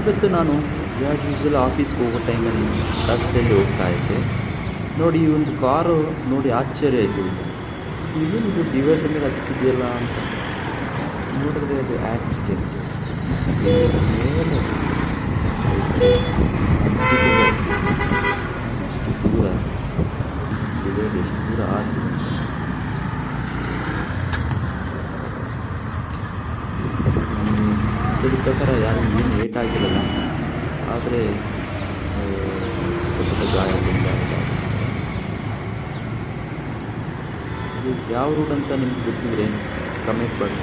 ಇವತ್ತು ನಾನು as usual ಆಫೀಸ್ಗೆ ಹೋಗೋ ಟೈಮಲ್ಲಿ ರಸ್ತೆಯಲ್ಲಿ ಹೋಗ್ತಾ ಇದ್ದೆ. ನೋಡಿ ಈ ಒಂದು ಕಾರು ನೋಡಿ ಆಶ್ಚರ್ಯ ಆಯಿತು. ಇದೇನಿದು ಡಿವೈಡರ್ ಮೇಲೆ ಹತ್ತಿಸಿದೆಯಲ್ಲ ಅಂತ ನೋಡಿದ್ರೆ ಅದು ಆಕ್ಸಿಡೆಂಟ್. ಮೇಲೆ ಹತ್ತಿದ್ದಲ್ಲ, ಎಷ್ಟು ದೂರ ಡಿವೈಡ್ ಎಷ್ಟು ದೂರ ಆಕ್ಸಿಡೆಂಟ್. ಅನ್ಸೋದ ಪ್ರಕಾರ ಯಾರು ಏನು ಏಟ್ ಆಗಿರಲ್ಲ, ಆದರೆ ಚಿಕ್ಕ ಪುಟ್ಟ ಗಾಯದಿಂದ ಇದು ಯಾವ ರೂಟ್ ಅಂತ ನಿಮ್ಗೆ ಗೊತ್ತಿದ್ರೆ ಕಮೆಂಟ್ ಮಾಡಿ.